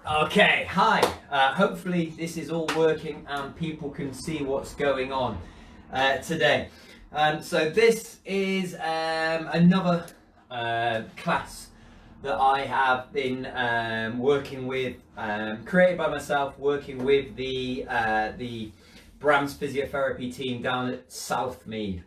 Okay, hi. Hopefully this is all working and people can see what's going on today. So this is another class that I have been working with, created by myself, working with the BrAMS Physiotherapy team down at Southmead.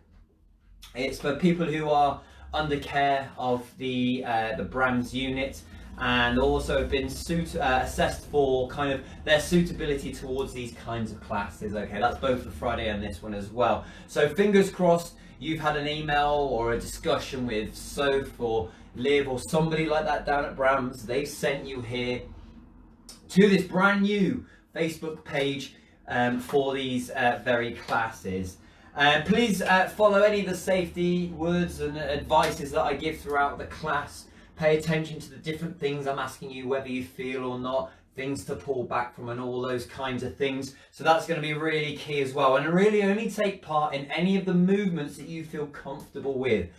It's for people who are under care of the BrAMS unit, and also have been assessed for kind of their suitability towards these kinds of classes. Okay, that's both for Friday and this one as well. So fingers crossed you've had an email or a discussion with Soph or Liv or somebody like that down at BrAMS. They've sent you here to this brand new Facebook page for these very classes. Please follow any of the safety words and advices that I give throughout the class. Pay attention to the different things I'm asking you, whether you feel or not, things to pull back from and all those kinds of things. So that's going to be really key as well. And really only take part in any of the movements that you feel comfortable with.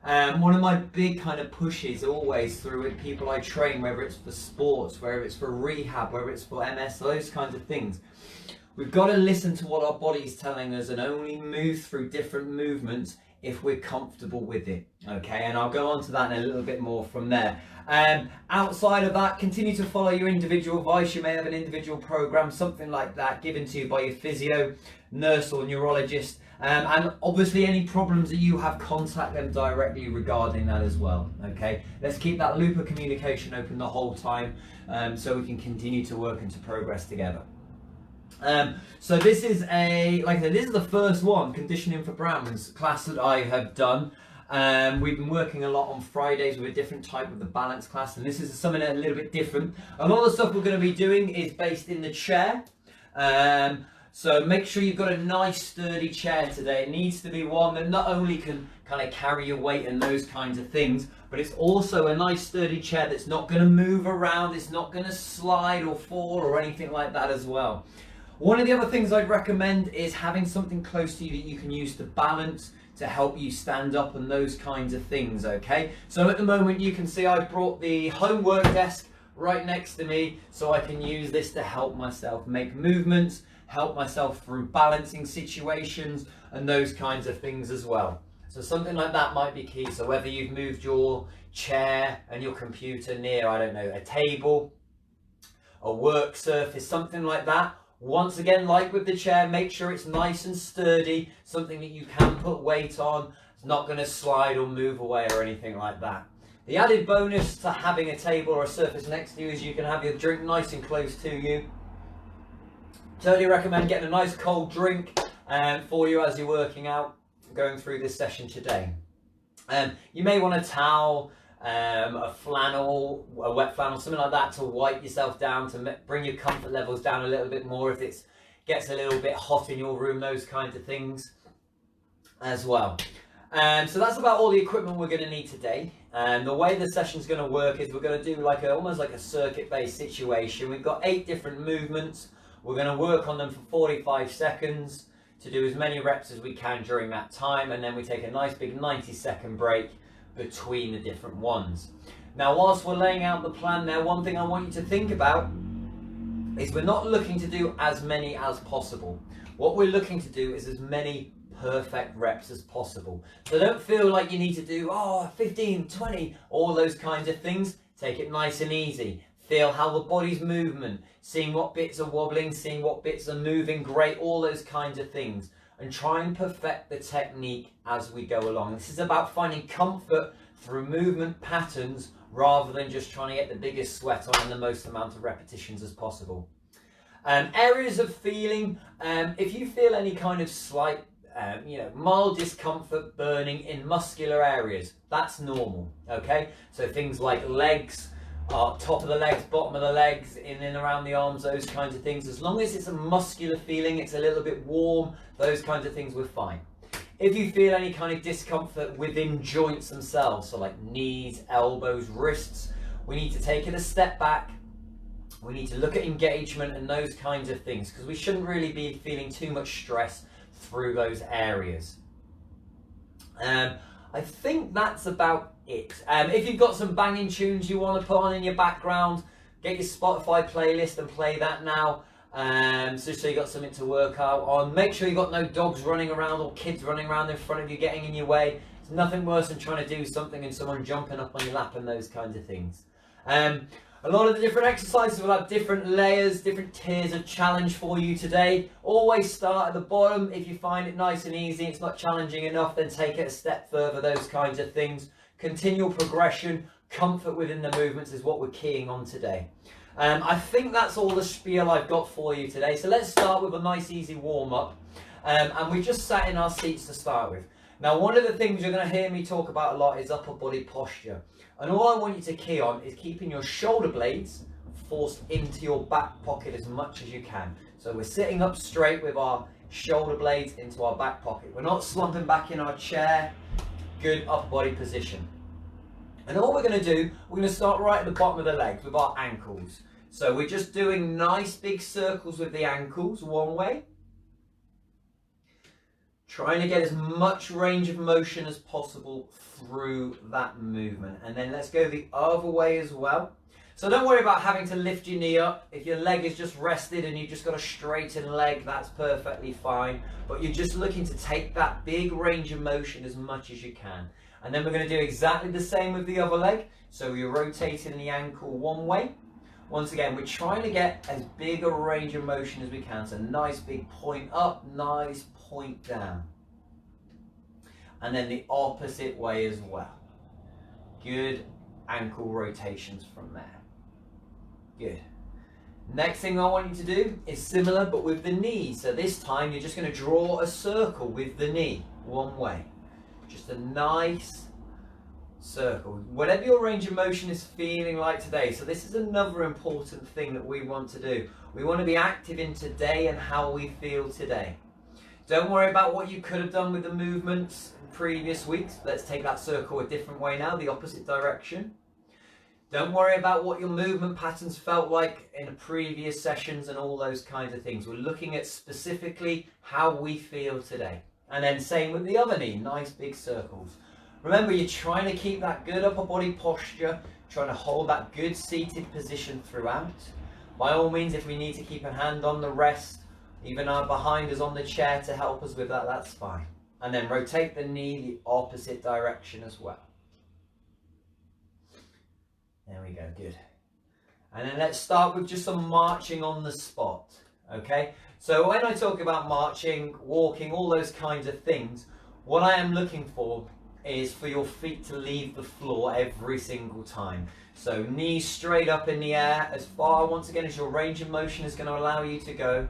One of my big kind of pushes always through with people I train, whether it's for sports, whether it's for rehab, whether it's for MS, those kinds of things. We've got to listen to what our body's telling us and only move through different movements if we're comfortable with it. Okay, and I'll go on to that in a little bit more from there. Outside of that, continue to follow your individual advice. You may have an individual program, something like that, given to you by your physio, nurse or neurologist. And obviously any problems that you have, contact them directly regarding that as well. Okay, let's keep that loop of communication open the whole time, so we can continue to work and to progress together. So this is like I said, this is the first one, conditioning for BrAMS class that I have done. We've been working a lot on Fridays with a different type of the balance class, and this is something a little bit different. A lot of the stuff we're going to be doing is based in the chair. So make sure you've got a nice sturdy chair today. It needs to be one that not only can kind of carry your weight and those kinds of things, but it's also a nice sturdy chair that's not going to move around, it's not going to slide or fall or anything like that as well. One of the other things I'd recommend is having something close to you that you can use to balance, to help you stand up and those kinds of things, okay? So at the moment you can see I've brought the homework desk right next to me so I can use this to help myself make movements, help myself through balancing situations and those kinds of things as well. So something like that might be key. So whether you've moved your chair and your computer near, I don't know, a table, a work surface, something like that. Once again, like with the chair, make sure it's nice and sturdy, something that you can put weight on. It's not going to slide or move away or anything like that. The added bonus to having a table or a surface next to you is you can have your drink nice and close to you. Totally recommend getting a nice cold drink for you as you're working out, going through this session today. You may want a towel, a flannel, a wet flannel, something like that to wipe yourself down, to bring your comfort levels down a little bit more if it gets a little bit hot in your room, those kinds of things as well. So that's about all the equipment we're going to need today. The way the session's going to work is we're going to do like almost like a circuit-based situation. We've got 8 different movements. We're going to work on them for 45 seconds to do as many reps as we can during that time, and then we take a nice big 90-second break between the different ones. Now, whilst we're laying out the plan there, one thing I want you to think about is we're not looking to do as many as possible. What we're looking to do is as many perfect reps as possible. So don't feel like you need to do 15, 20, all those kinds of things. Take it nice and easy. Feel how the body's movement, seeing what bits are wobbling, seeing what bits are moving, great, all those kinds of things. And try and perfect the technique as we go along. This is about finding comfort through movement patterns rather than just trying to get the biggest sweat on and the most amount of repetitions as possible. Areas of feeling, if you feel any kind of slight, mild discomfort, burning in muscular areas, that's normal, okay? So things like legs, top of the legs, bottom of the legs, in and around the arms, those kinds of things. As long as it's a muscular feeling, it's a little bit warm, those kinds of things, we're fine. If you feel any kind of discomfort within joints themselves, so like knees, elbows, wrists, we need to take it a step back. We need to look at engagement and those kinds of things, because we shouldn't really be feeling too much stress through those areas. I think that's about it. If you've got some banging tunes you want to put on in your background, Get your Spotify playlist and play that now. So you got something to work out on. Make sure you got no dogs running around or kids running around in front of you getting in your way. It's nothing worse than trying to do something and someone jumping up on your lap and those kinds of things. A lot of the different exercises will have different layers, different tiers of challenge for you today. Always start at the bottom. If you find it nice and easy, it's not challenging enough, then take it a step further, those kinds of things. Continual progression, comfort within the movements is what we're keying on today. I think that's all the spiel I've got for you today. So let's start with a nice easy warm-up. And we just sat in our seats to start with. Now, one of the things you're going to hear me talk about a lot is upper body posture. And all I want you to key on is keeping your shoulder blades forced into your back pocket as much as you can. So we're sitting up straight with our shoulder blades into our back pocket. We're not slumping back in our chair. Good upper body position. And all we're going to do, we're going to start right at the bottom of the legs with our ankles. So we're just doing nice big circles with the ankles one way. Trying to get as much range of motion as possible through that movement. And then let's go the other way as well. So don't worry about having to lift your knee up. If your leg is just rested and you've just got a straightened leg, that's perfectly fine. But you're just looking to take that big range of motion as much as you can. And then we're going to do exactly the same with the other leg. So we're rotating the ankle one way. Once again, we're trying to get as big a range of motion as we can. So nice big point up, nice point down. And then the opposite way as well. Good ankle rotations from there. Good. Next thing I want you to do is similar but with the knee. So this time you're just going to draw a circle with the knee one way. Just a nice circle. Whatever your range of motion is feeling like today. So this is another important thing that we want to do. We want to be active in today and how we feel today. Don't worry about what you could have done with the movements in previous weeks. Let's take that circle a different way now, the opposite direction. Don't worry about what your movement patterns felt like in previous sessions and all those kinds of things. We're looking at specifically how we feel today. And then same with the other knee, nice big circles. Remember, you're trying to keep that good upper body posture, trying to hold that good seated position throughout. By all means, if we need to keep a hand on the rest, even our behind us on the chair to help us with that, that's fine. And then rotate the knee the opposite direction as well. There we go, good. And then let's start with just some marching on the spot, okay? So when I talk about marching, walking, all those kinds of things, what I am looking for is for your feet to leave the floor every single time. So knees straight up in the air as far, once again, as your range of motion is going to allow you to go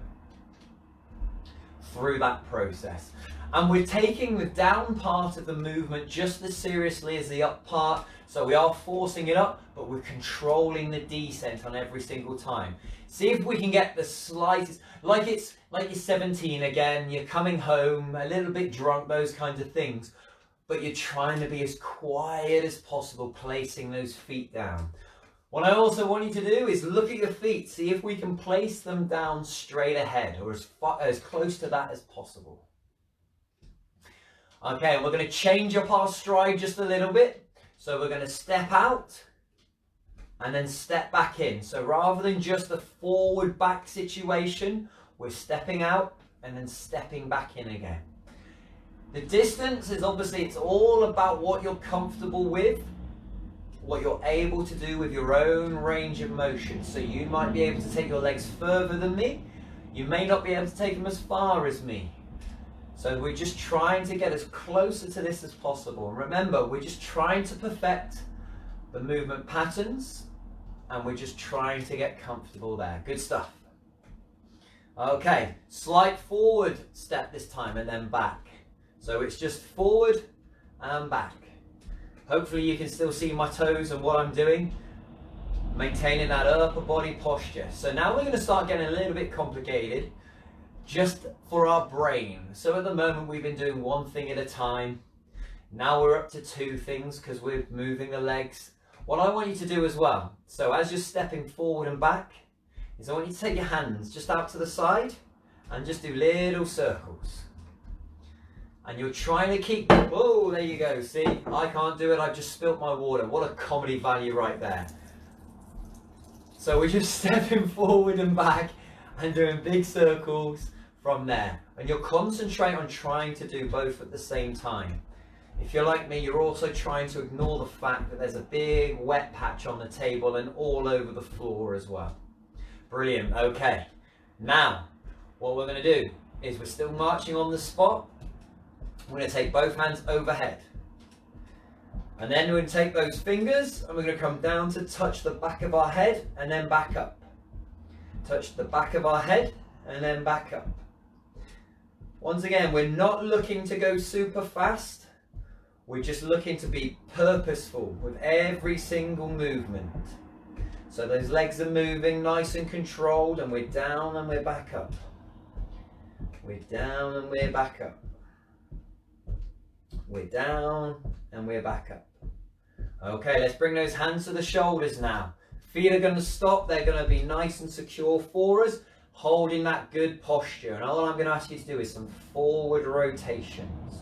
through that process. And we're taking the down part of the movement just as seriously as the up part. So we are forcing it up, but we're controlling the descent on every single time. See if we can get the slightest, like you're 17 again, you're coming home, a little bit drunk, those kinds of things. But you're trying to be as quiet as possible, placing those feet down. What I also want you to do is look at your feet, see if we can place them down straight ahead or as close to that as possible. Okay, and we're going to change up our stride just a little bit. So we're going to step out and then step back in. So rather than just a forward back situation, we're stepping out and then stepping back in again. The distance is obviously, it's all about what you're comfortable with, what you're able to do with your own range of motion. So you might be able to take your legs further than me. You may not be able to take them as far as me. So we're just trying to get as closer to this as possible. And remember, we're just trying to perfect the movement patterns and we're just trying to get comfortable there. Good stuff. Okay, slight forward step this time and then back. So it's just forward and back. Hopefully you can still see my toes and what I'm doing. Maintaining that upper body posture. So now we're going to start getting a little bit complicated just for our brain. So at the moment we've been doing one thing at a time. Now we're up to two things because we're moving the legs. What I want you to do as well, so as you're stepping forward and back, is I want you to take your hands just out to the side and just do little circles. And you're trying to keep, oh, there you go, see, I can't do it, I've just spilt my water. What a comedy value right there. So we're just stepping forward and back and doing big circles from there. And you'll concentrate on trying to do both at the same time. If you're like me, you're also trying to ignore the fact that there's a big wet patch on the table and all over the floor as well. Brilliant. Okay. Now, what we're going to do is we're still marching on the spot. We're going to take both hands overhead. And then we're going to take those fingers and we're going to come down to touch the back of our head and then back up. Touch the back of our head and then back up. Once again, we're not looking to go super fast. We're just looking to be purposeful with every single movement. So those legs are moving nice and controlled, and we're down and we're back up. We're down and we're back up. We're down and we're back up. Okay, let's bring those hands to the shoulders now. Feet are going to stop. They're going to be nice and secure for us, holding that good posture. And all I'm going to ask you to do is some forward rotations.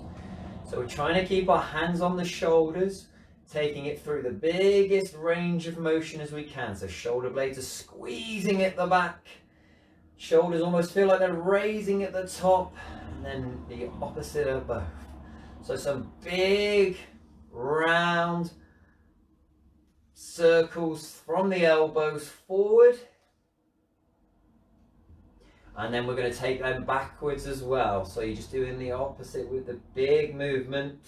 So we're trying to keep our hands on the shoulders, taking it through the biggest range of motion as we can. So shoulder blades are squeezing at the back. Shoulders almost feel like they're raising at the top, and then the opposite of both. So some big round circles from the elbows forward. And then we're going to take them backwards as well. So you're just doing the opposite with the big movement.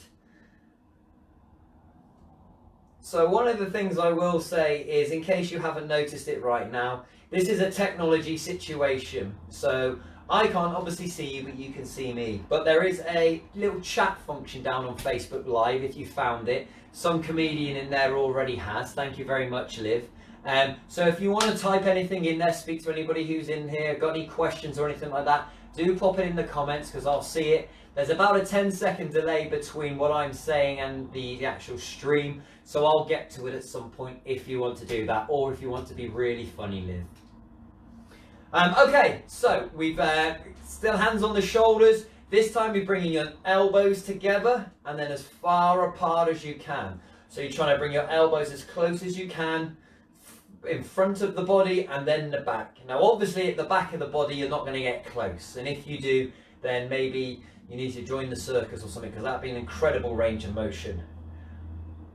So one of the things I will say is, in case you haven't noticed it right now, this is a technology situation. So I can't obviously see you, but you can see me. But there is a little chat function down on Facebook Live if you found it. Some comedian in there already has. Thank you very much, Liv. So if you want to type anything in there, speak to anybody who's in here, got any questions or anything like that, do pop it in the comments because I'll see it. There's about a 10-second delay between what I'm saying and the actual stream, so I'll get to it at some point if you want to do that, or if you want to be really funny, Liv. Okay, so we've still hands on the shoulders. This time you're bringing your elbows together and then as far apart as you can. So you're trying to bring your elbows as close as you can in front of the body and then the back. Now obviously at the back of the body you're not going to get close, and if you do then maybe you need to join the circus or something, because that'd be an incredible range of motion.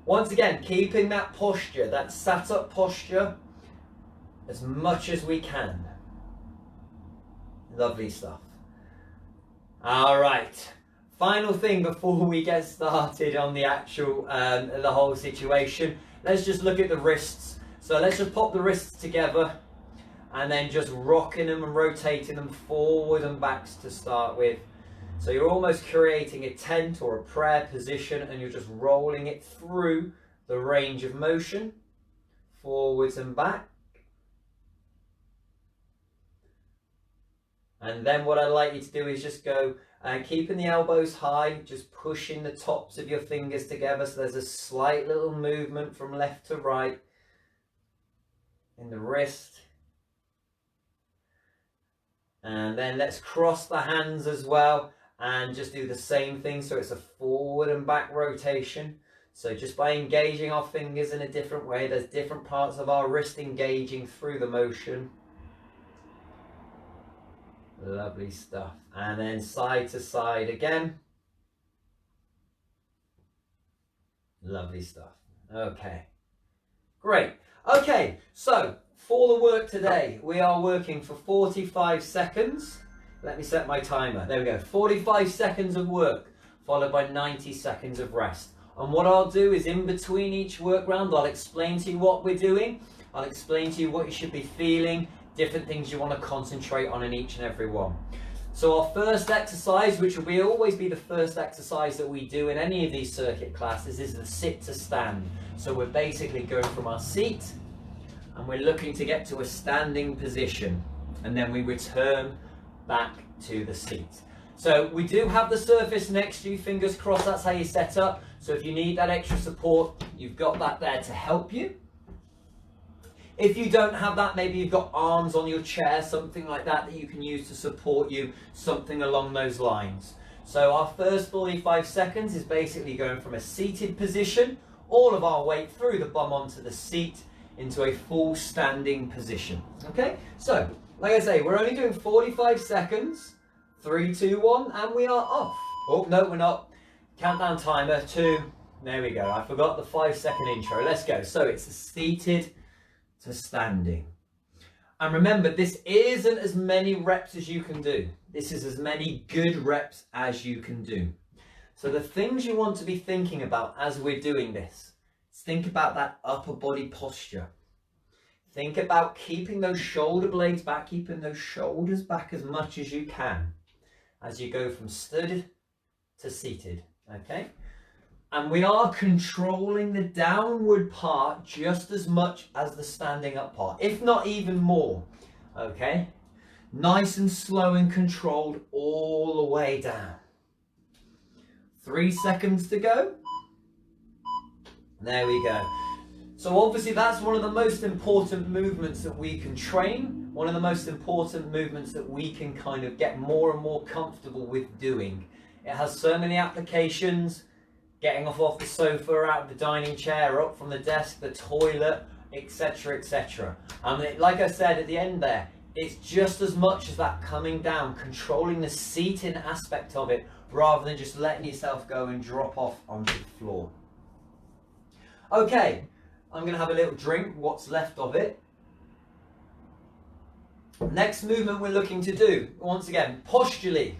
Once again, keeping that posture, that sat up posture, as much as we can. Lovely stuff. All right, final thing before we get started on the actual the whole situation, let's just look at the wrists. So let's just pop the wrists together and then just rocking them and rotating them forward and backs to start with. So you're almost creating a tent or a prayer position, and you're just rolling it through the range of motion, forwards and back. And then what I'd like you to do is just go keeping the elbows high, just pushing the tops of your fingers together, so there's a slight little movement from left to right in the wrist. And then let's cross the hands as well and just do the same thing, so it's a forward and back rotation. So just by engaging our fingers in a different way, there's different parts of our wrist engaging through the motion. Lovely stuff. And then side to side again. Lovely stuff. Okay, great. Okay, so for the work today, we are working for 45 seconds. Let me set my timer. There we go. 45 seconds of work, followed by 90 seconds of rest. And what I'll do is, in between each work round, I'll explain to you what we're doing. I'll explain to you what you should be feeling, different things you want to concentrate on in each and every one. So our first exercise, which will always be the first exercise that we do in any of these circuit classes, is the sit to stand. So we're basically going from our seat and we're looking to get to a standing position, and then we return back to the seat. So we do have the surface next to you, fingers crossed, that's how you set up. So if you need that extra support, you've got that there to help you. If you don't have that, maybe you've got arms on your chair, something like that that you can use to support you, something along those lines. So our first 45 seconds is basically going from a seated position, all of our weight through the bum onto the seat, into a full standing position. Okay, so like I say, we're only doing 45 seconds. 3, 2, 1, and we are off. Oh, no, we're not. Countdown timer, 2. There we go. I forgot the 5-second intro. Let's go. So it's a seated to standing. And remember, this isn't as many reps as you can do. This is as many good reps as you can do. So the things you want to be thinking about as we're doing this, is think about that upper body posture. Think about keeping those shoulder blades back, keeping those shoulders back as much as you can as you go from stood to seated, okay? And we are controlling the downward part just as much as the standing up part, if not even more, okay? Nice and slow and controlled all the way down. 3 seconds to go. There we go. So obviously that's one of the most important movements that we can train, one of the most important movements that we can kind of get more and more comfortable with doing. It has so many applications, getting off the sofa, out of the dining chair, up from the desk, the toilet, etc, etc. And like I said at the end there, it's just as much as that coming down, controlling the seating aspect of it, rather than just letting yourself go and drop off onto the floor. Okay, I'm going to have a little drink, what's left of it. Next movement we're looking to do, once again, posturally.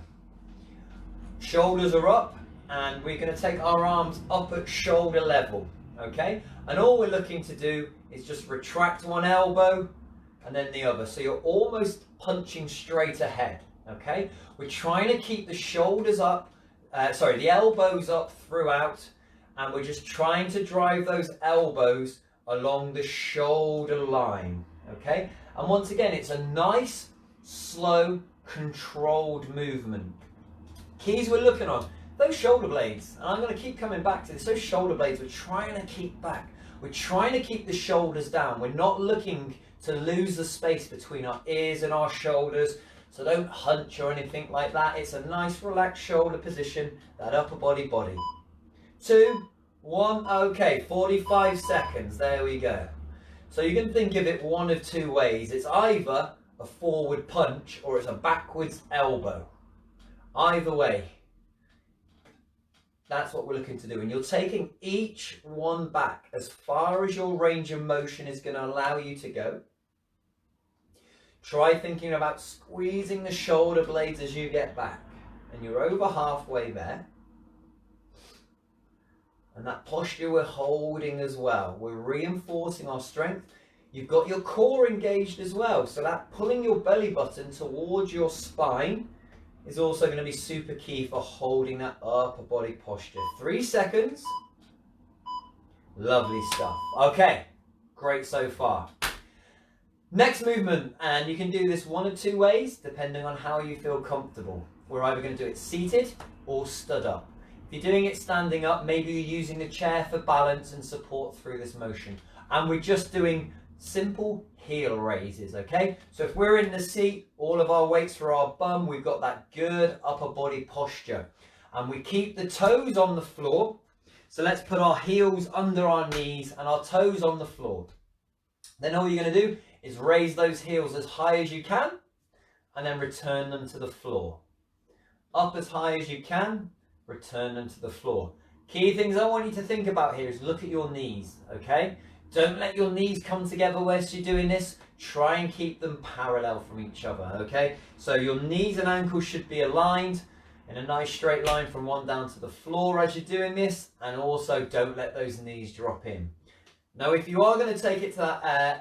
Shoulders are up, and we're going to take our arms up at shoulder level, okay? And all we're looking to do is just retract one elbow and then the other. So you're almost punching straight ahead, okay? We're trying to keep the shoulders up, the elbows up throughout, and we're just trying to drive those elbows along the shoulder line, okay? And once again, it's a nice, slow, controlled movement. Keys we're looking on, those shoulder blades, and I'm going to keep coming back to this, those shoulder blades we're trying to keep back. We're trying to keep the shoulders down. We're not looking to lose the space between our ears and our shoulders, so don't hunch or anything like that. It's a nice relaxed shoulder position, that upper body. 2, 1, okay, 45 seconds, there we go. So you can think of it one of two ways. It's either a forward punch or it's a backwards elbow. Either way, that's what we're looking to do. And you're taking each one back as far as your range of motion is going to allow you to go. Try thinking about squeezing the shoulder blades as you get back. And you're over halfway there. And that posture we're holding as well. We're reinforcing our strength. You've got your core engaged as well. So that pulling your belly button towards your spine is also going to be super key for holding that upper body posture. 3 seconds. Lovely stuff. Okay, great so far. Next movement, and you can do this one of two ways depending on how you feel comfortable. We're either going to do it seated or stood up. If you're doing it standing up, maybe you're using the chair for balance and support through this motion. And we're just doing simple heel raises, okay? So if we're in the seat, all of our weights for our bum, we've got that good upper body posture. And we keep the toes on the floor. So let's put our heels under our knees and our toes on the floor. Then all you're going to do is raise those heels as high as you can and then return them to the floor. Up as high as you can, return them to the floor. Key things I want you to think about here is look at your knees, okay? Don't let your knees come together whilst you're doing this. Try and keep them parallel from each other, okay? So your knees and ankles should be aligned in a nice straight line from one down to the floor as you're doing this, and also don't let those knees drop in. Now, if you are going to take it to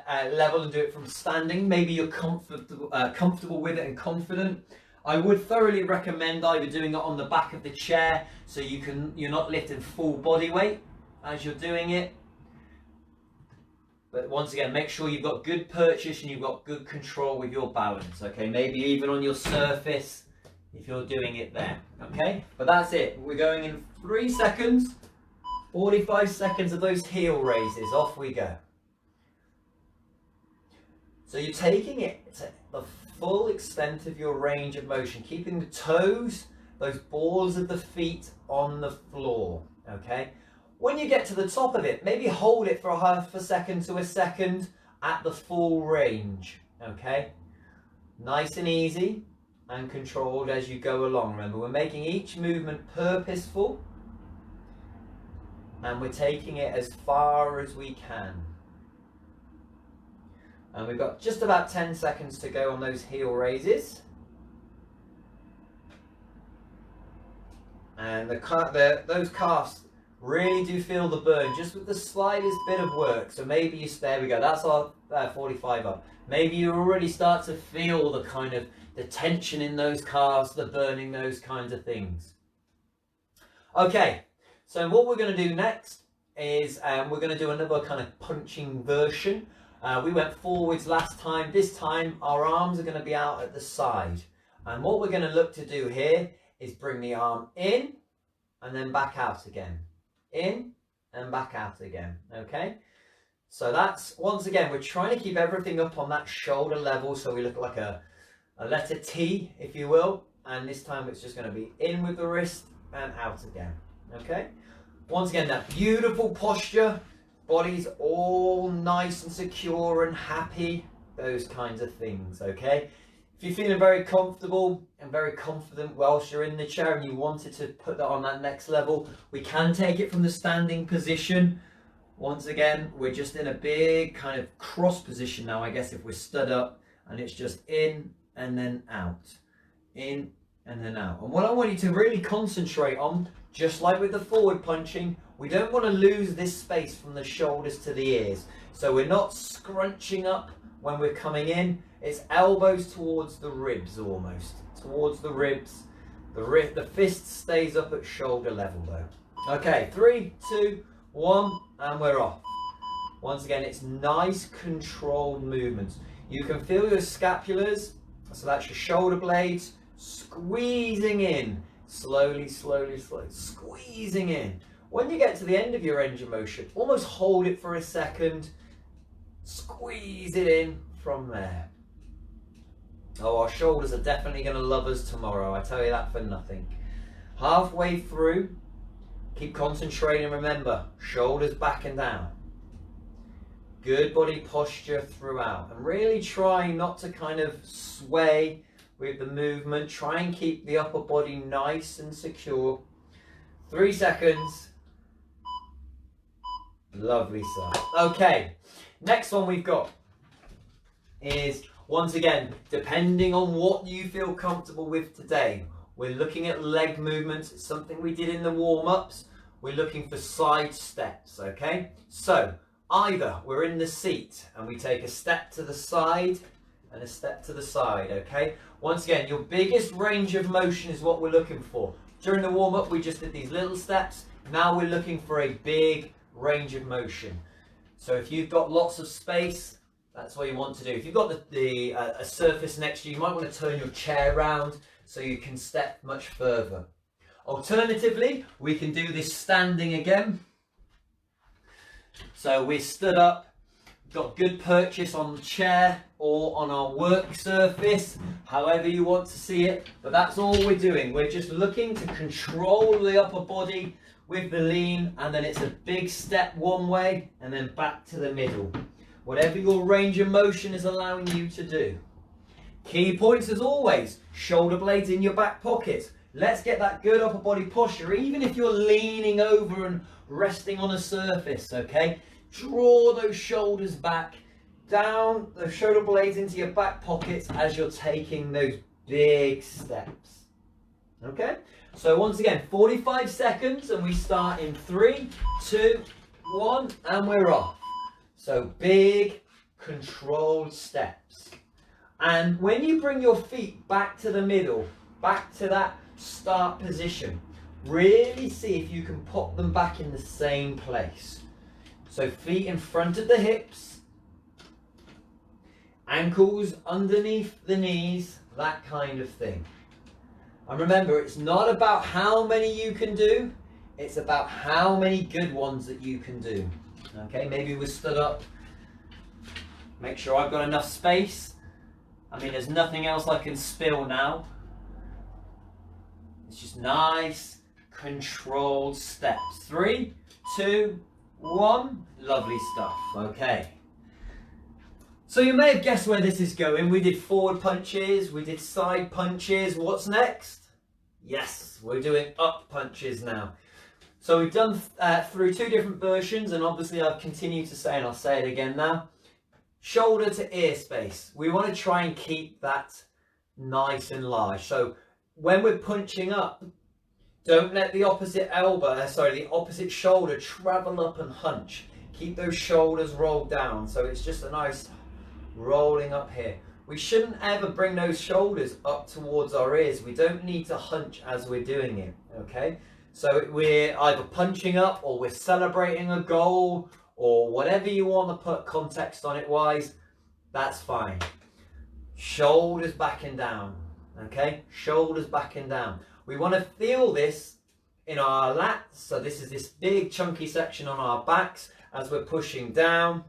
that level and do it from standing, maybe you're comfortable with it and confident, I would thoroughly recommend either doing it on the back of the chair so you're not lifting full body weight as you're doing it. But once again, make sure you've got good purchase and you've got good control with your balance, okay? Maybe even on your surface if you're doing it there, okay? But that's it. We're going in 3 seconds, 45 seconds of those heel raises. Off we go. So you're taking it to the full extent of your range of motion, keeping the toes, those balls of the feet on the floor, okay? When you get to the top of it, maybe hold it for half a second to a second at the full range, okay? Nice and easy and controlled as you go along. Remember, we're making each movement purposeful and we're taking it as far as we can. And we've got just about 10 seconds to go on those heel raises. And those calves really do feel the burn, just with the slightest bit of work. So maybe there we go, that's our 45 up. Maybe you already start to feel the kind of the tension in those calves, the burning, those kinds of things. Okay, so what we're going to do next is we're going to do another kind of punching version. We went forwards last time. This time our arms are going to be out at the side. And what we're going to look to do here is bring the arm in and then back out again. In and back out again. Okay? So that's, once again, we're trying to keep everything up on that shoulder level so we look like a letter T, if you will. And this time it's just going to be in with the wrist and out again. Okay? Once again, that beautiful posture. Body's all nice and secure and happy. Those kinds of things, okay? If you're feeling very comfortable and very confident whilst you're in the chair and you wanted to put that on that next level, we can take it from the standing position. Once again, we're just in a big kind of cross position now, I guess, if we're stood up, and it's just in and then out. In and then out. And what I want you to really concentrate on, just like with the forward punching, we don't want to lose this space from the shoulders to the ears. So we're not scrunching up when we're coming in. It's elbows towards the ribs almost. Towards the ribs. The fist stays up at shoulder level though. Okay, 3, 2, 1, and we're off. Once again, it's nice controlled movements. You can feel your scapulars, so that's your shoulder blades, squeezing in. Slowly, slowly, slowly, squeezing in. When you get to the end of your range of motion, almost hold it for a second, squeeze it in from there. Oh, our shoulders are definitely going to love us tomorrow, I tell you that for nothing. Halfway through, keep concentrating, remember, shoulders back and down. Good body posture throughout, and really try not to kind of sway with the movement. Try and keep the upper body nice and secure. 3 seconds. Lovely stuff. Okay, next one we've got is, once again, depending on what you feel comfortable with today, we're looking at leg movements. It's something we did in the warm-ups. We're looking for side steps, okay? So either we're in the seat and we take a step to the side and a step to the side, okay? Once again, your biggest range of motion is what we're looking for. During the warm-up, we just did these little steps. Now we're looking for a big range of motion. So if you've got lots of space, that's what you want to do. If you've got a surface next to you, you might want to turn your chair around so you can step much further. Alternatively, we can do this standing again. So we're stood up, got good purchase on the chair or on our work surface, however you want to see it, but that's all we're doing. We're just looking to control the upper body with the lean, and then it's a big step one way and then back to the middle. Whatever your range of motion is allowing you to do. Key points as always, shoulder blades in your back pockets. Let's get that good upper body posture, even if you're leaning over and resting on a surface, okay? Draw those shoulders back, down the shoulder blades into your back pockets as you're taking those big steps, okay? So once again, 45 seconds, and we start in 3, 2, 1, and we're off. So big, controlled steps. And when you bring your feet back to the middle, back to that start position, really see if you can pop them back in the same place. So feet in front of the hips, ankles underneath the knees, that kind of thing. And remember, it's not about how many you can do, it's about how many good ones that you can do. Okay, maybe we're stood up. Make sure I've got enough space. I mean, there's nothing else I can spill now. It's just nice, controlled steps. 3, 2, 1. Lovely stuff. Okay. So you may have guessed where this is going. We did forward punches, we did side punches. What's next? Yes, we're doing up punches now. So we've done through 2 different versions, and obviously I've continued to say, and I'll say it again now, shoulder to ear space. We want to try and keep that nice and large. So when we're punching up, don't let the opposite the opposite shoulder travel up and hunch. Keep those shoulders rolled down. So it's just a nice rolling up here. We shouldn't ever bring those shoulders up towards our ears. We don't need to hunch as we're doing it, okay? So we're either punching up, or we're celebrating a goal, or whatever you want to put context on it wise, that's fine. Shoulders back and down, okay? Shoulders back and down. We want to feel this in our lats. So this is this big chunky section on our backs as we're pushing down,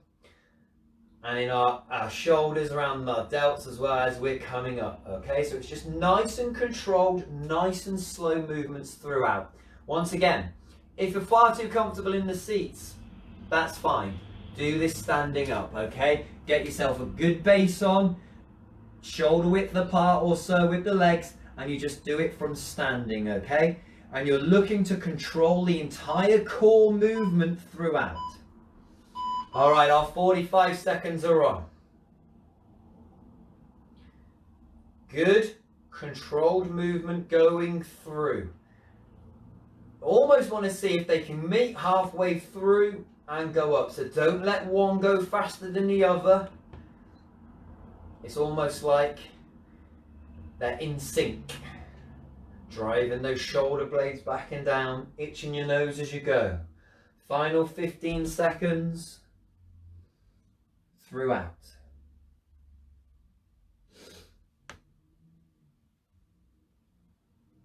and in our shoulders around our delts as well as we're coming up, okay? So it's just nice and controlled, nice and slow movements throughout. Once again, if you're far too comfortable in the seats, that's fine. Do this standing up, okay? Get yourself a good base on, shoulder width apart or so with the legs, and you just do it from standing, okay? And you're looking to control the entire core movement throughout. All right, our 45 seconds are on. Good, controlled movement going through. Almost want to see if they can meet halfway through and go up. So don't let one go faster than the other. It's almost like they're in sync. Driving those shoulder blades back and down, itching your nose as you go. Final 15 seconds. Throughout.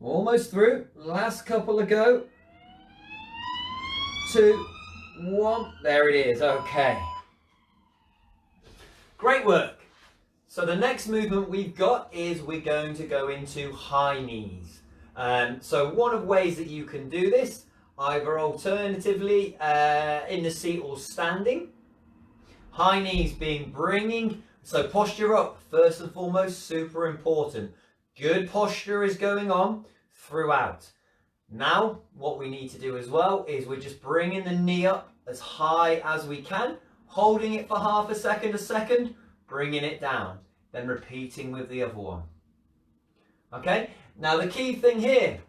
Almost through. Last couple to go. 2, 1. There it is. Okay. Great work. So the next movement we've got is we're going to go into high knees. So one of the ways that you can do this, either alternatively in the seat or standing. High knees being bringing, so posture up, first and foremost, super important. Good posture is going on throughout. Now, what we need to do as well is we're just bringing the knee up as high as we can, holding it for half a second, bringing it down, then repeating with the other one. Okay, now the key thing here,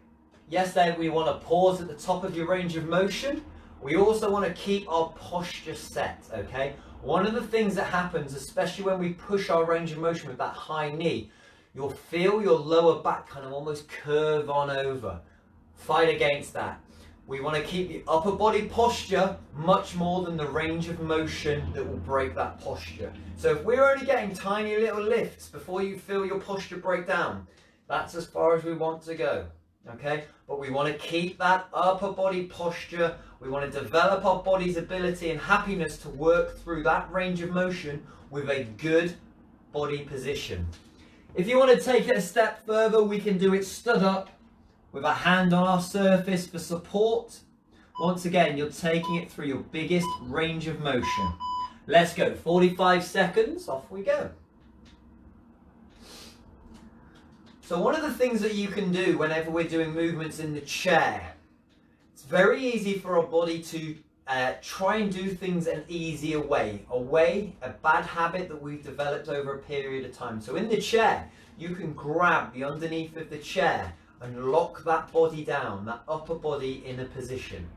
yes, then we want to pause at the top of your range of motion. We also want to keep our posture set, okay? One of the things that happens, especially when we push our range of motion with that high knee, you'll feel your lower back kind of almost curve on over. Fight against that. We want to keep the upper body posture much more than the range of motion that will break that posture. So if we're only getting tiny little lifts before you feel your posture break down, that's as far as we want to go, okay? But we want to keep that upper body posture. We want to develop our body's ability and happiness to work through that range of motion with a good body position. If you want to take it a step further, we can do it stood up with a hand on our surface for support. Once again, you're taking it through your biggest range of motion. Let's go. 45 seconds, off we go. So one of the things that you can do whenever we're doing movements in the chair, it's very easy for our body to try and do things an easier way, a bad habit that we've developed over a period of time. So in the chair, you can grab the underneath of the chair and lock that body down, that upper body in a position.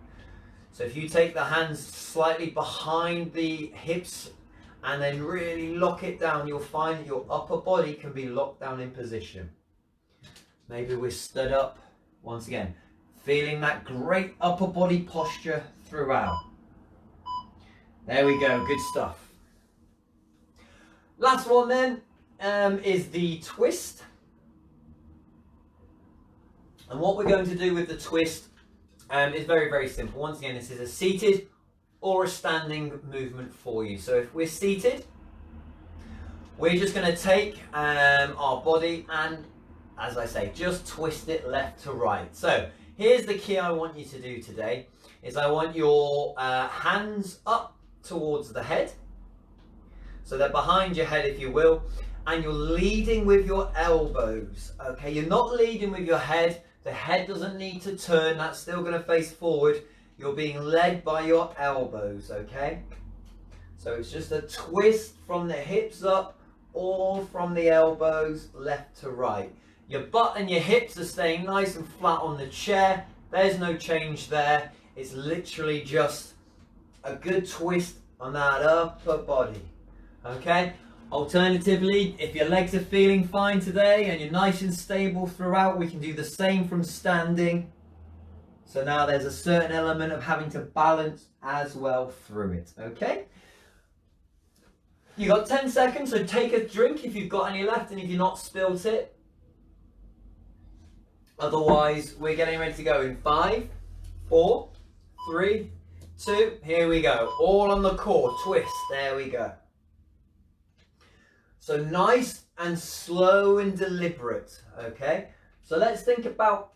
So if you take the hands slightly behind the hips and then really lock it down, you'll find that your upper body can be locked down in position. Maybe we're stood up, once again, feeling that great upper body posture throughout. There we go, good stuff. Last one then is the twist. And what we're going to do with the twist is very, very simple. Once again, this is a seated or a standing movement for you. So if we're seated, we're just going to take our body and, as I say, just twist it left to right. So Here's the key I want you to do today, is I want your hands up towards the head. So they're behind your head, if you will, and you're leading with your elbows, okay? You're not leading with your head. The head doesn't need to turn. That's still going to face forward. You're being led by your elbows, okay? So it's just a twist from the hips up or from the elbows left to right. Your butt and your hips are staying nice and flat on the chair. There's no change there. It's literally just a good twist on that upper body, okay? Alternatively, if your legs are feeling fine today and you're nice and stable throughout, we can do the same from standing. So now there's a certain element of having to balance as well through it, okay? You got 10 seconds, so take a drink if you've got any left and if you've not spilt it. Otherwise, we're getting ready to go in 5, 4, 3, 2, here we go. All on the core, twist, there we go. So nice and slow and deliberate, okay? So let's think about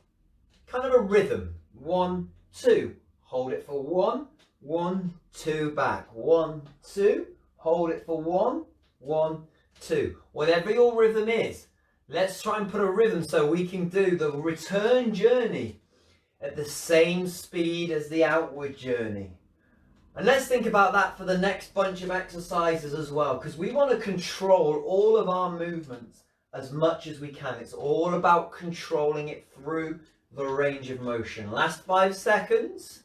kind of a rhythm. 1, 2, hold it for 1, 1, 2, back. 1, 2, hold it for 1, 1, 2. Whatever your rhythm is, let's try and put a rhythm so we can do the return journey at the same speed as the outward journey. And let's think about that for the next bunch of exercises as well, because we want to control all of our movements as much as we can. It's all about controlling it through the range of motion. Last 5 seconds.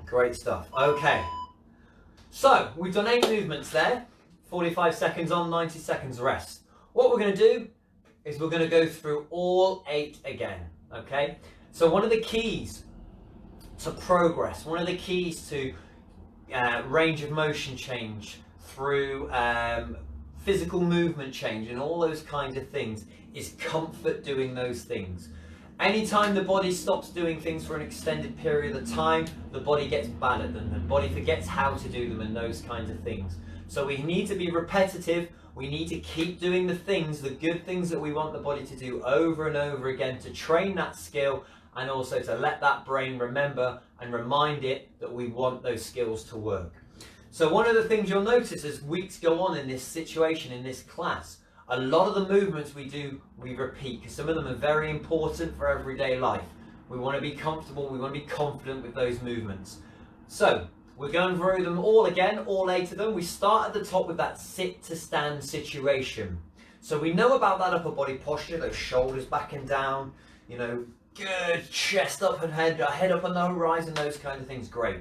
Great stuff. Okay. So we've done 8 movements there. 45 seconds on, 90 seconds rest. What we're going to do is we're going to go through all 8 again. Okay. So one of the keys to progress, one of the keys to range of motion change through physical movement change and all those kinds of things is comfort doing those things. Anytime the body stops doing things for an extended period of time, the body gets bad at them, the body forgets how to do them and those kinds of things. So we need to be repetitive, we need to keep doing the things, the good things that we want the body to do over and over again to train that skill, and also to let that brain remember and remind it that we want those skills to work. So one of the things you'll notice as weeks go on in this situation, in this class, a lot of the movements we do, we repeat, because some of them are very important for everyday life. We want to be comfortable, we want to be confident with those movements. So we're going through them all again, all 8 of them. We start at the top with that sit to stand situation. So we know about that upper body posture, those shoulders back and down, you know, good chest up and head up on the horizon, those kind of things, great.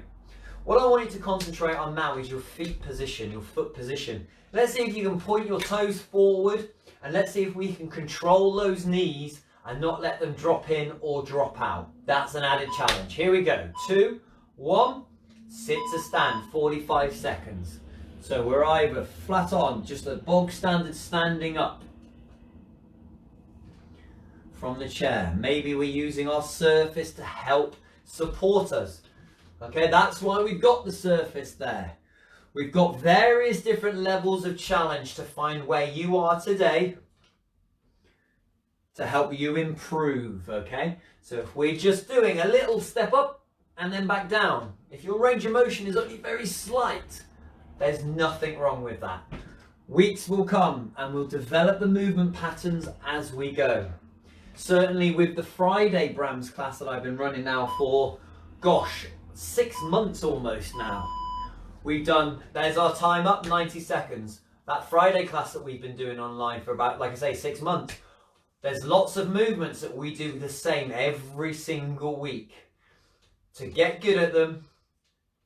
What I want you to concentrate on now is your feet position, your foot position. Let's see if you can point your toes forward, and let's see if we can control those knees and not let them drop in or drop out. That's an added challenge. Here we go. 2, 1, sit to stand, 45 seconds. So we're either flat on, just a bog standard standing up from the chair. Maybe we're using our surface to help support us. Okay, that's why we've got the surface there. We've got various different levels of challenge to find where you are today to help you improve, okay? So if we're just doing a little step up and then back down, if your range of motion is only very slight, there's nothing wrong with that. Weeks will come and we'll develop the movement patterns as we go. Certainly with the Friday BrAMS class that I've been running now for, gosh, 6 months almost now. We've done, there's our time up, 90 seconds. That Friday class that we've been doing online for about, like I say, 6 months. There's lots of movements that we do the same every single week. To get good at them,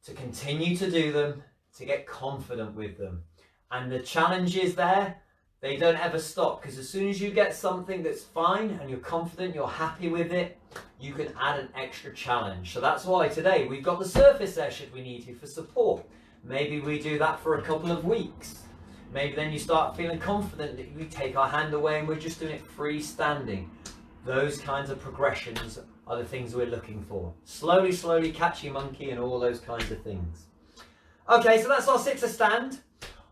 to continue to do them, to get confident with them. And the challenge is there, they don't ever stop, because as soon as you get something that's fine and you're confident, you're happy with it, you can add an extra challenge. So that's why today we've got the surface there should we need to for support. Maybe we do that for a couple of weeks. Maybe then you start feeling confident that we take our hand away and we're just doing it freestanding. Those kinds of progressions are the things we're looking for. Slowly, slowly, catchy monkey and all those kinds of things. Okay, so that's our sit to stand.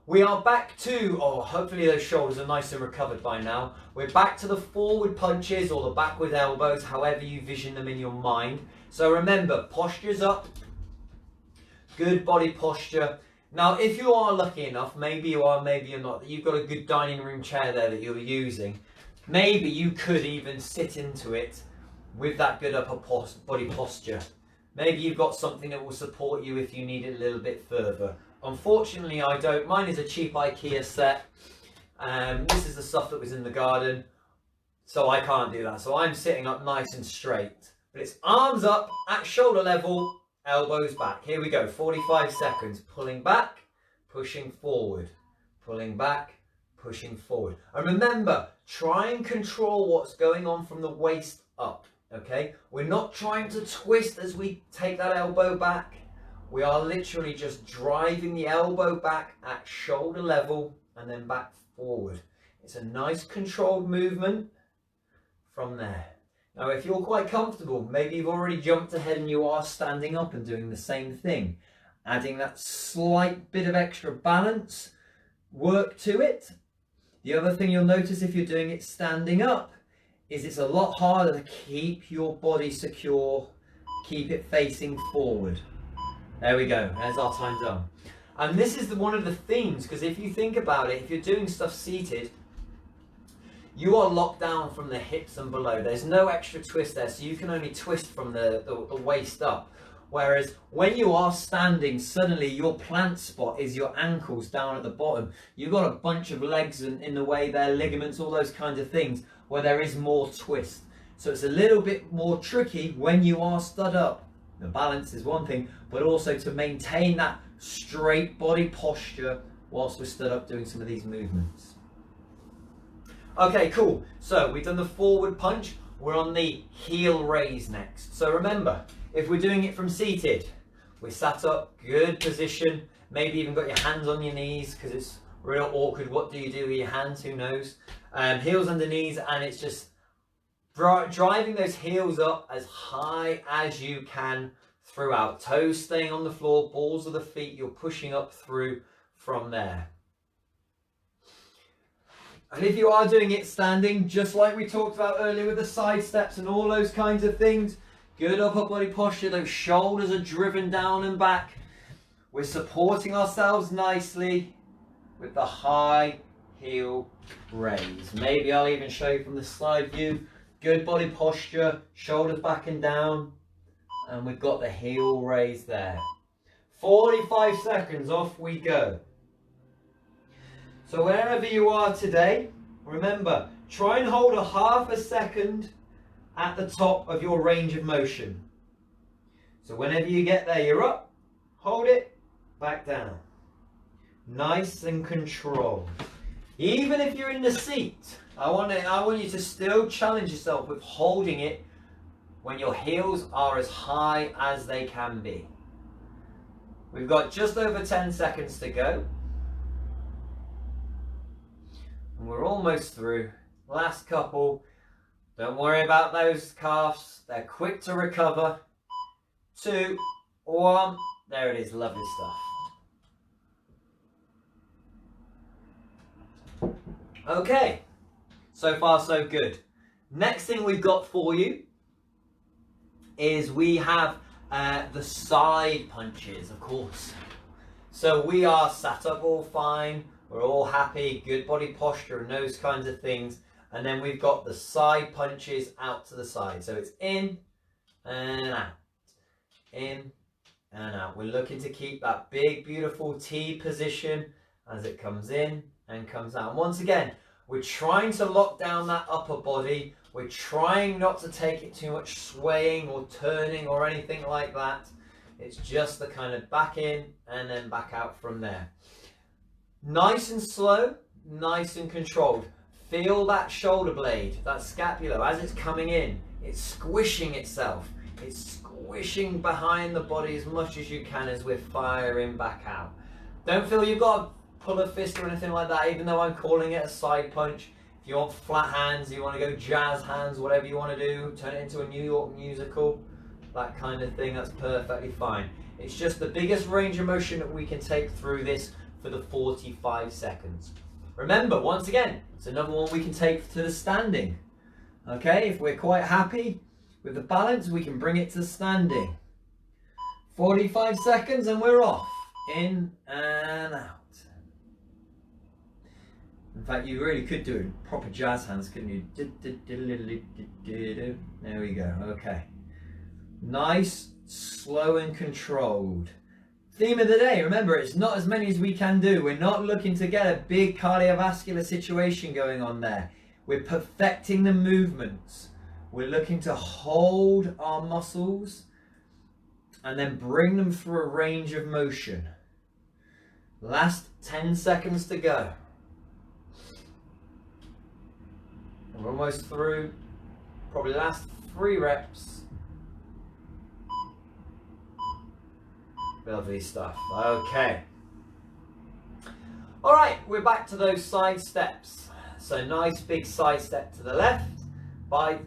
we are back to, oh, hopefully those shoulders are nice and recovered by now. We're back to the forward punches or the backward elbows, however you vision them in your mind. So remember, posture's up, good body posture. Now, if you are lucky enough, maybe you are, maybe you're not, that you've got a good dining room chair there that you're using, maybe you could even sit into it with that good upper body posture. Maybe you've got something that will support you if you need it a little bit further. Unfortunately, I don't. Mine is a cheap IKEA set. This is the stuff that was in the garden, so I can't do that. So I'm sitting up nice and straight. But it's arms up at shoulder level, elbows back. Here we go, 45 seconds. Pulling back, pushing forward. Pulling back, pushing forward. And remember, try and control what's going on from the waist up, okay? We're not trying to twist as we take that elbow back. We are literally just driving the elbow back at shoulder level and then back forward. It's a nice controlled movement from there. Now, if you're quite comfortable, maybe you've already jumped ahead and you are standing up and doing the same thing, adding that slight bit of extra balance work to it. The other thing you'll notice if you're doing it standing up is it's a lot harder to keep your body secure, keep it facing forward. There we go, there's our time done. And this is one of the themes, because if you think about it, if you're doing stuff seated, you are locked down from the hips and below. There's no extra twist there, so you can only twist from the waist up. Whereas when you are standing, suddenly your plant spot is your ankles down at the bottom. You've got a bunch of legs in the way there, ligaments, all those kinds of things, where there is more twist. So it's a little bit more tricky when you are stood up. The balance is one thing, but also to maintain that straight body posture whilst we're stood up doing some of these movements. Okay, cool. So we've done the forward punch. We're on the heel raise next. So remember, if we're doing it from seated, we're sat up, good position, maybe even got your hands on your knees because it's real awkward. What do you do with your hands? Who knows? Heels under knees, and it's just driving those heels up as high as you can throughout. Toes staying on the floor, balls of the feet, you're pushing up through from there. And if you are doing it standing, just like we talked about earlier with the side steps and all those kinds of things, good upper body posture, those shoulders are driven down and back. We're supporting ourselves nicely with the high heel raise. Maybe I'll even show you from the side view. Good body posture, shoulders back and down, and we've got the heel raise there. 45 seconds, off we go. So wherever you are today, remember, try and hold a half a second at the top of your range of motion. So whenever you get there, you're up, hold it, back down. Nice and controlled. Even if you're in the seat, I want you to still challenge yourself with holding it when your heels are as high as they can be. We've got just over 10 seconds to go. And we're almost through. Last couple. Don't worry about those calves. They're quick to recover. 2, 1. There it is. Lovely stuff. Okay. So far, so good. Next thing we've got for you is we have the side punches, of course. So we are sat up all fine. We're all happy, good body posture and those kinds of things. And then we've got the side punches out to the side. So it's in and out, in and out. We're looking to keep that big, beautiful T position as it comes in and comes out. And once again, we're trying to lock down that upper body. We're trying not to take it too much swaying or turning or anything like that. It's just the kind of back in and then back out from there. Nice and slow, nice and controlled. Feel that shoulder blade, that scapula, as it's coming in. It's squishing itself. It's squishing behind the body as much as you can as we're firing back out. Don't feel you've got to pull a fist or anything like that, even though I'm calling it a side punch. If you want flat hands, you want to go jazz hands, whatever you want to do, turn it into a New York musical, that kind of thing, that's perfectly fine. It's just the biggest range of motion that we can take through this for the 45 seconds. Remember, once again, it's another one we can take to the standing. Okay, if we're quite happy with the balance, we can bring it to standing. 45 seconds and we're off. In and out. In fact, you really could do it proper jazz hands, couldn't you? There we go. Okay. Nice, slow and controlled. Theme of the day, remember, it's not as many as we can do. We're not looking to get a big cardiovascular situation going on there. We're perfecting the movements. We're looking to hold our muscles and then bring them through a range of motion. Last 10 seconds to go. We're almost through. Probably last 3 reps. Lovely stuff. Okay. All right, we're back to those side steps. So nice big side step to the left,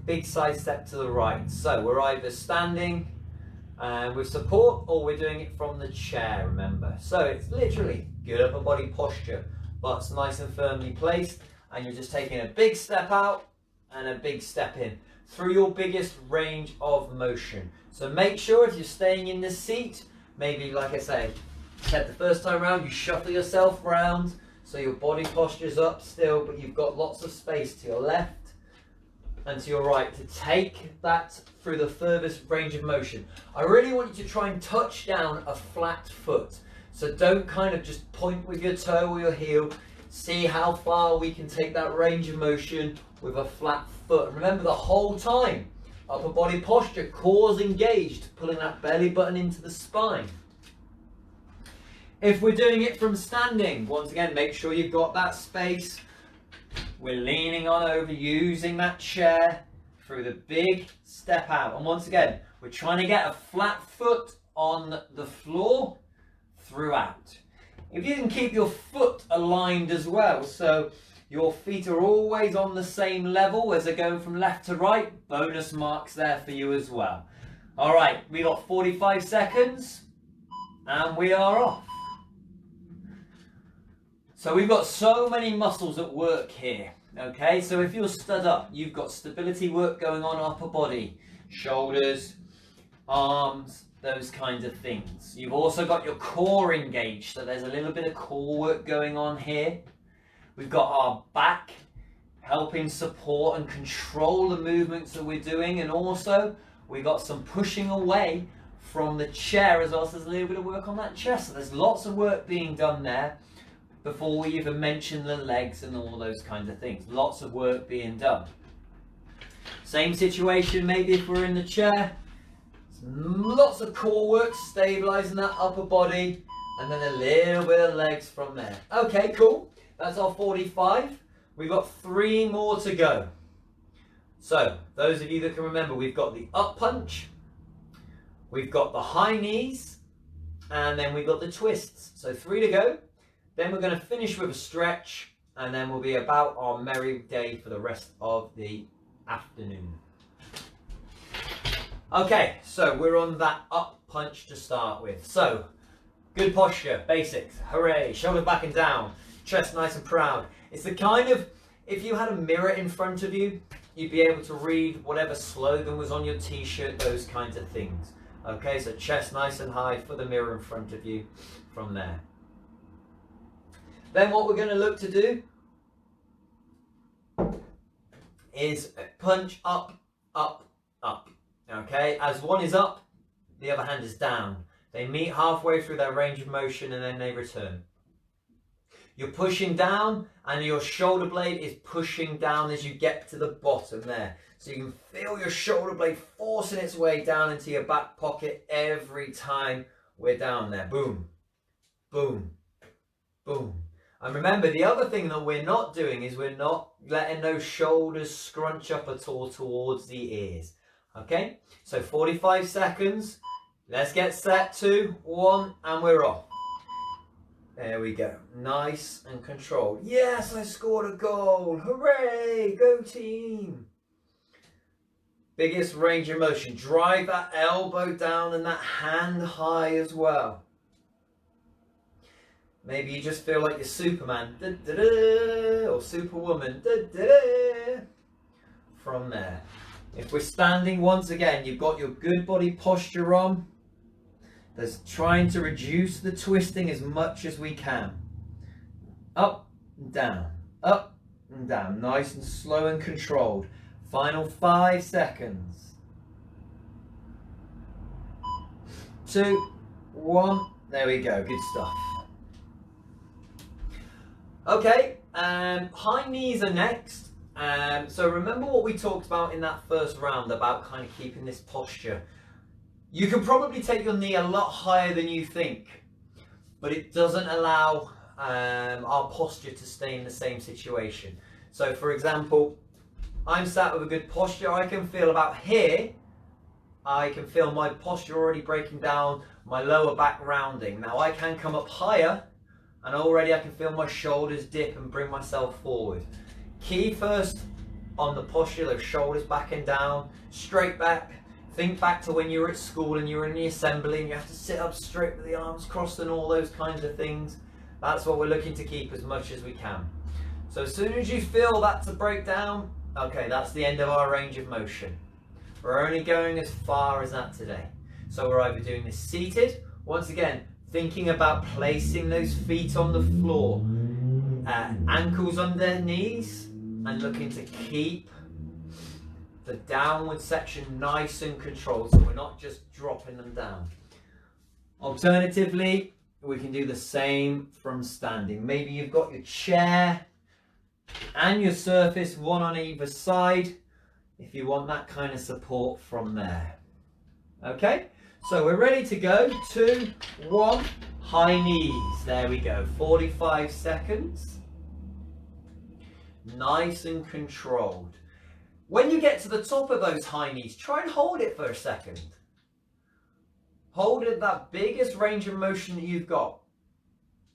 big side step to the right. So we're either standing with support or we're doing it from the chair, remember. So it's literally good upper body posture, butt's nice and firmly placed, and you're just taking a big step out and a big step in through your biggest range of motion. So make sure if you're staying in the seat, maybe, like I said the first time around, you shuffle yourself round so your body posture's up still, but you've got lots of space to your left and to your right to take that through the furthest range of motion. I really want you to try and touch down a flat foot. So don't kind of just point with your toe or your heel. See how far we can take that range of motion with a flat foot. Remember the whole time, upper body posture, core's engaged, pulling that belly button into the spine. If we're doing it from standing, once again, make sure you've got that space. We're leaning on over, using that chair through the big step out. And once again, we're trying to get a flat foot on the floor throughout. If you can keep your foot aligned as well, so your feet are always on the same level as they're going from left to right, bonus marks there for you as well. All right, we got 45 seconds and we are off. So we've got so many muscles at work here, okay? So if you're stood up, you've got stability work going on upper body, shoulders, arms, those kinds of things. You've also got your core engaged, so there's a little bit of core work going on here. We've got our back helping support and control the movements that we're doing, and also we got some pushing away from the chair as well, so there's a little bit of work on that chest. So there's lots of work being done there before we even mention the legs and all those kinds of things. Lots of work being done. Same situation maybe if we're in the chair. Lots of core work, stabilizing that upper body, and then a little bit of legs from there. Okay, cool. That's our 45. We've got 3 more to go. So, those of you that can remember, we've got the up punch, we've got the high knees, and then we've got the twists. So 3 to go. Then we're going to finish with a stretch, and then we'll be about our merry day for the rest of the afternoon. Okay, so we're on that up punch to start with. So, good posture, basics, hooray, shoulders back and down, chest nice and proud. It's the kind of, if you had a mirror in front of you, you'd be able to read whatever slogan was on your t-shirt, those kinds of things. Okay, so chest nice and high for the mirror in front of you from there. Then what we're going to look to do is punch up, up, up. Okay, as one is up, the other hand is down. They meet halfway through their range of motion and then they return. You're pushing down and your shoulder blade is pushing down as you get to the bottom there. So you can feel your shoulder blade forcing its way down into your back pocket every time we're down there. Boom, boom, boom. And remember, the other thing that we're not doing is we're not letting those shoulders scrunch up at all towards the ears. Okay, so 45 seconds. Let's get set, 2, 1, and we're off. There we go. Nice and controlled. Yes, I scored a goal. Hooray, go team. Biggest range of motion. Drive that elbow down and that hand high as well. Maybe you just feel like you're Superman, da, da, da, or Superwoman, da, da, da. From there. If we're standing, once again, you've got your good body posture on. There's trying to reduce the twisting as much as we can. Up and down, up and down. Nice and slow and controlled. Final 5 seconds. 2, 1. There we go. Good stuff. Okay, high knees are next. So remember what we talked about in that first round about kind of keeping this posture. You can probably take your knee a lot higher than you think, but it doesn't allow our posture to stay in the same situation. So for example, I'm sat with a good posture. I can feel about here. I can feel my posture already breaking down, my lower back rounding. Now I can come up higher, and already I can feel my shoulders dip and bring myself forward. Key first on the posture, those shoulders back and down, straight back. Think back to when you were at school and you were in the assembly and you have to sit up straight with the arms crossed and all those kinds of things. That's what we're looking to keep as much as we can. So as soon as you feel that to break down, okay, that's the end of our range of motion. We're only going as far as that today. So we're either doing this seated, once again, thinking about placing those feet on the floor, ankles under knees, and looking to keep the downward section nice and controlled so we're not just dropping them down. Alternatively, we can do the same from standing. Maybe you've got your chair and your surface, one on either side, if you want that kind of support from there. Okay, so we're ready to go. 2, 1, high knees. There we go, 45 seconds. Nice and controlled. When you get to the top of those high knees, try and hold it for a second. Hold it that biggest range of motion that you've got,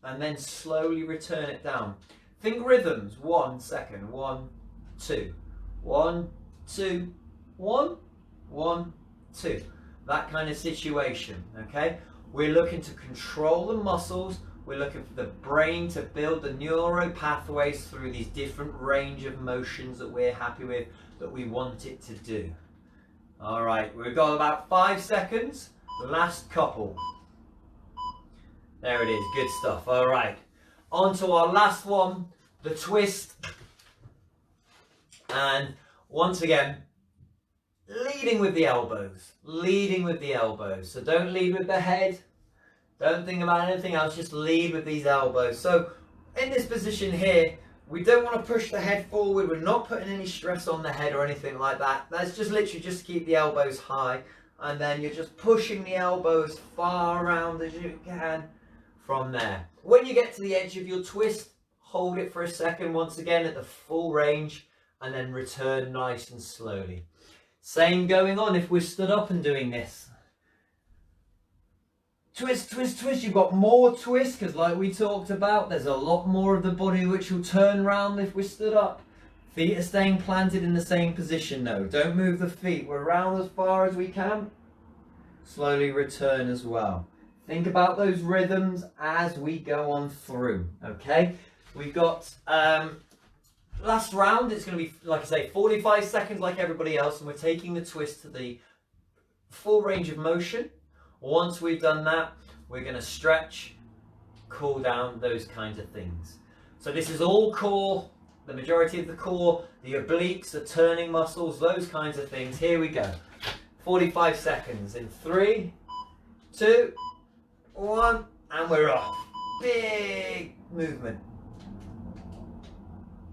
and then slowly return it down. Think rhythms. 1 second, 1, 2, 1, 2, 1, 1, 2. That kind of situation, okay? We're looking to control the muscles. We're looking for the brain to build the neuro pathways through these different range of motions that we're happy with, that we want it to do. All right, we've got about 5 seconds. The last couple. There it is, good stuff. All right, on to our last one, the twist. And once again, leading with the elbows, leading with the elbows. So don't lead with the head. Don't think about anything else, just lead with these elbows. So in this position here, we don't want to push the head forward. We're not putting any stress on the head or anything like that. That's just literally just keep the elbows high. And then you're just pushing the elbows far around as you can from there. When you get to the edge of your twist, hold it for a second once again at the full range, and then return nice and slowly. Same going on if we're stood up and doing this. Twist, twist, twist. You've got more twist because like we talked about, there's a lot more of the body which will turn round if we're stood up. Feet are staying planted in the same position though. Don't move the feet. We're round as far as we can. Slowly return as well. Think about those rhythms as we go on through, okay? We've got last round. It's going to be, like I say, 45 seconds like everybody else, and we're taking the twist to the full range of motion. Once we've done that, we're going to stretch, cool down, those kinds of things. So this is all core, the majority of the core, the obliques, the turning muscles, those kinds of things. Here we go. 45 seconds in 3, 2, 1, and we're off. Big movement.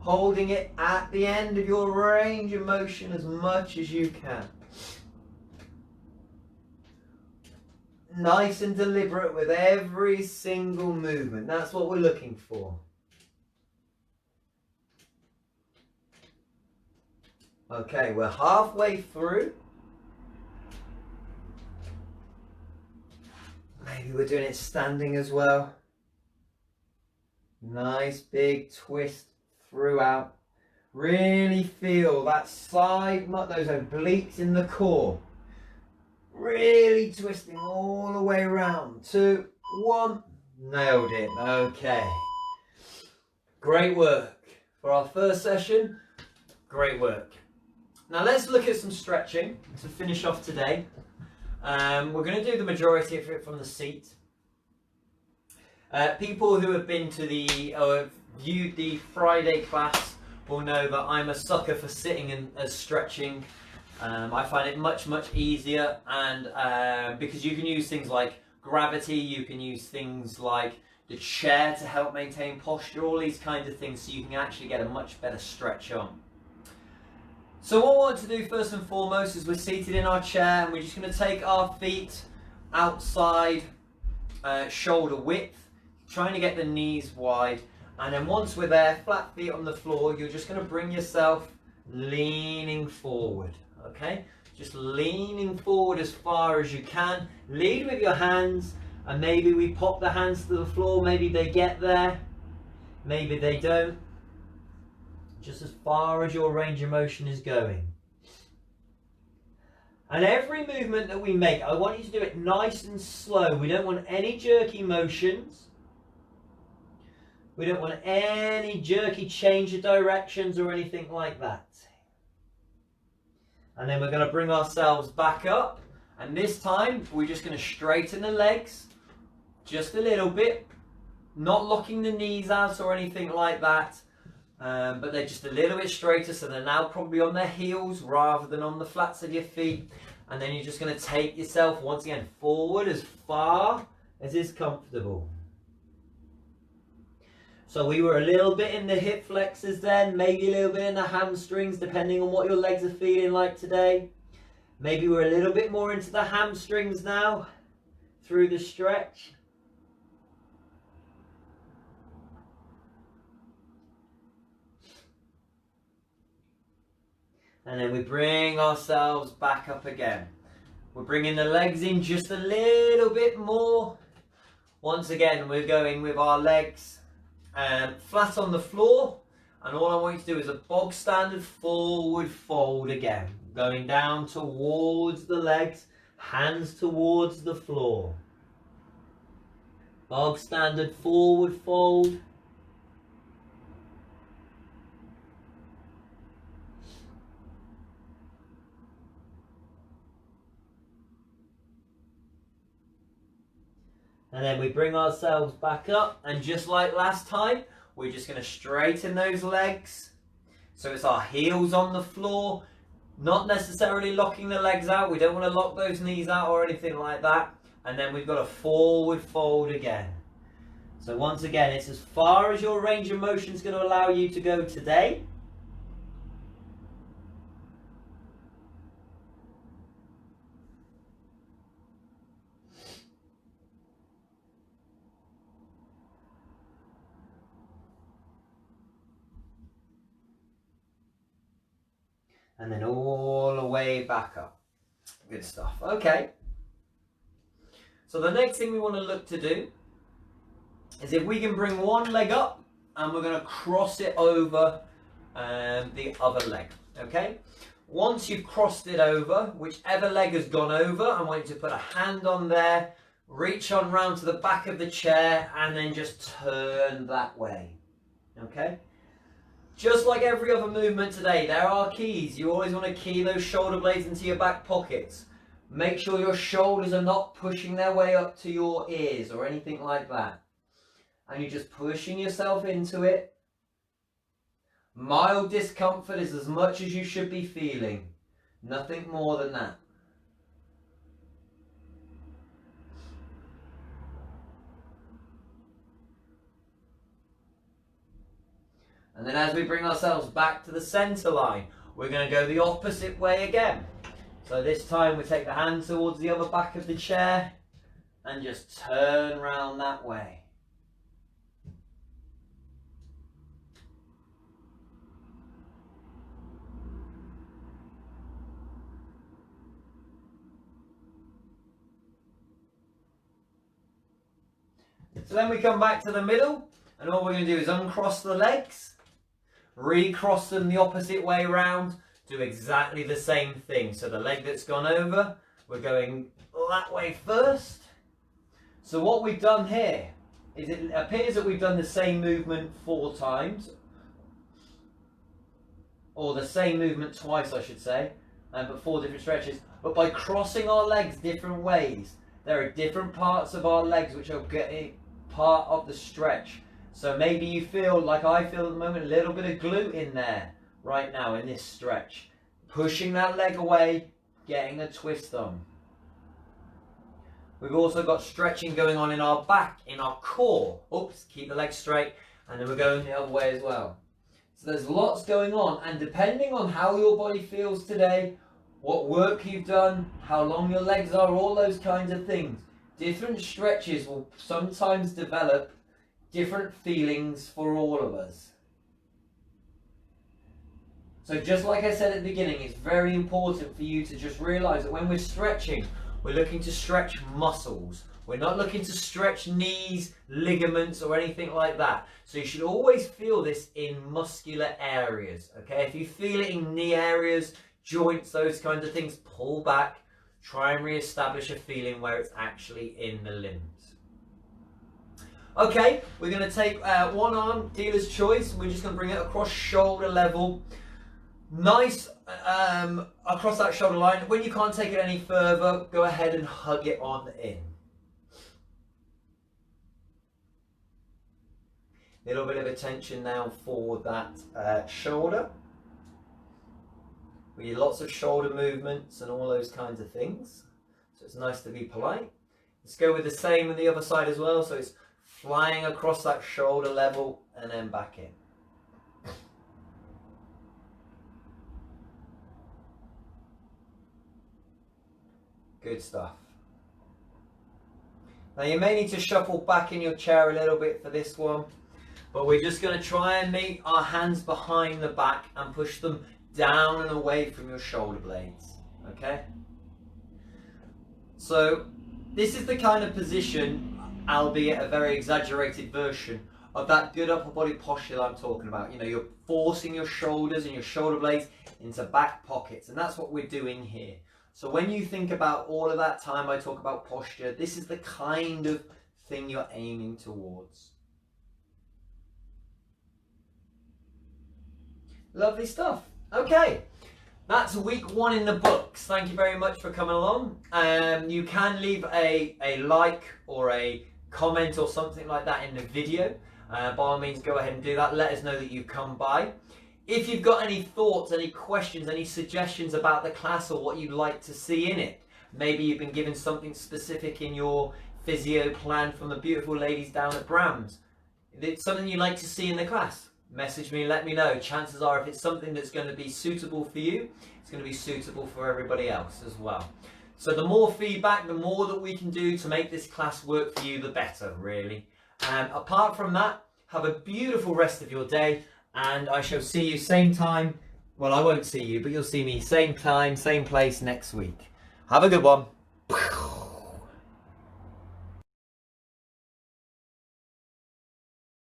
Holding it at the end of your range of motion as much as you can. Nice and deliberate with every single movement. That's what we're looking for. Okay, we're halfway through. Maybe we're doing it standing as well. Nice big twist throughout. Really feel that side, those obliques in the core. Really twisting all the way around. 2, 1, Nailed it. Okay. Great work. For our first session, great work. Now let's look at some stretching to finish off today. We're going to do the majority of it from the seat. People who have been to the or have viewed the Friday class will know that I'm a sucker for sitting and stretching. I find it much easier, and because you can use things like gravity, you can use things like the chair to help maintain posture, all these kinds of things, so you can actually get a much better stretch on. So what we want to do first and foremost is we're seated in our chair and we're just going to take our feet outside shoulder width, trying to get the knees wide, and then once we're there, flat feet on the floor, you're just going to bring yourself leaning forward, okay? Just leaning forward as far as you can. Lead with your hands, and maybe we pop the hands to the floor, maybe they get there, maybe they don't. Just as far as your range of motion is going. And every movement that we make, I want you to do it nice and slow. We don't want any jerky motions. We don't want any jerky change of directions or anything like that. And then we're going to bring ourselves back up. And this time, we're just going to straighten the legs just a little bit. Not locking the knees out or anything like that. But they're just a little bit straighter, so they're now probably on their heels rather than on the flats of your feet. And then you're just going to take yourself once again forward as far as is comfortable. So we were a little bit in the hip flexors then, maybe a little bit in the hamstrings depending on what your legs are feeling like today. Maybe we're a little bit more into the hamstrings now through the stretch. And then we bring ourselves back up again. We're bringing the legs in just a little bit more. Once again, we're going with our legs flat on the floor. And all I want you to do is a bog standard forward fold again. Going down towards the legs, hands towards the floor. Bog standard forward fold. And then we bring ourselves back up, and just like last time, we're just going to straighten those legs. So it's our heels on the floor, not necessarily locking the legs out. We don't want to lock those knees out or anything like that. And then we've got a forward fold again. So once again, it's as far as your range of motion is going to allow you to go today. And then all the way back up. Good stuff. Okay. So the next thing we want to look to do is if we can bring one leg up and we're going to cross it over the other leg. Okay. Once you've crossed it over, whichever leg has gone over, I want you to put a hand on there, reach on round to the back of the chair, and then just turn that way. Okay. Just like every other movement today, there are keys. You always want to key those shoulder blades into your back pockets. Make sure your shoulders are not pushing their way up to your ears or anything like that. And you're just pushing yourself into it. Mild discomfort is as much as you should be feeling. Nothing more than that. And then as we bring ourselves back to the center line, we're going to go the opposite way again. So this time we take the hand towards the other back of the chair and just turn round that way. So then we come back to the middle, and all we're going to do is uncross the legs, recross them the opposite way round, do exactly the same thing. So the leg that's gone over, we're going that way first. So what we've done here is it appears that we've done the same movement 4 times, or the same movement twice, I should say, but 4 different stretches. But by crossing our legs different ways, there are different parts of our legs which are getting part of the stretch. So maybe you feel, like I feel at the moment, a little bit of glute in there right now in this stretch. Pushing that leg away, getting a twist on. We've also got stretching going on in our back, in our core. Oops, keep the legs straight, and then we're going the other way as well. So there's lots going on, and depending on how your body feels today, what work you've done, how long your legs are, all those kinds of things, different stretches will sometimes develop different feelings for all of us. So just like I said at the beginning, it's very important for you to just realize that when we're stretching, we're looking to stretch muscles. We're not looking to stretch knees, ligaments, or anything like that. So you should always feel this in muscular areas, okay? If you feel it in knee areas, joints, those kinds of things, pull back, try and re-establish a feeling where it's actually in the limbs. Okay, we're going to take one arm, dealer's choice. We're just going to bring it across shoulder level. Nice across that shoulder line. When you can't take it any further, go ahead and hug it on in. Little bit of attention now for that shoulder. We get lots of shoulder movements and all those kinds of things. So it's nice to be polite. Let's go with the same on the other side as well. So it's flying across that shoulder level and then back in. Good stuff. Now you may need to shuffle back in your chair a little bit for this one, but we're just going to try and meet our hands behind the back and push them down and away from your shoulder blades. Okay? So this is the kind of position, albeit a very exaggerated version, of that good upper body posture that I'm talking about. You know, you're forcing your shoulders and your shoulder blades into back pockets, and that's what we're doing here. So when you think about all of that time I talk about posture, this is the kind of thing you're aiming towards. Lovely stuff. Okay, that's week 1 in the books. Thank you very much for coming along. You can leave a like or a comment or something like that in the video. By all means, go ahead and do that. Let us know that you've come by. If you've got any thoughts, any questions, any suggestions about the class or what you'd like to see in it, maybe you've been given something specific in your physio plan from the beautiful ladies down at BrAMS. If it's something you'd like to see in the class, message me and let me know. Chances are if it's something that's going to be suitable for you, it's going to be suitable for everybody else as well. So the more feedback, the more that we can do to make this class work for you, the better, really. Apart from that, have a beautiful rest of your day. And I shall see you same time. Well, I won't see you, but you'll see me same time, same place next week. Have a good one.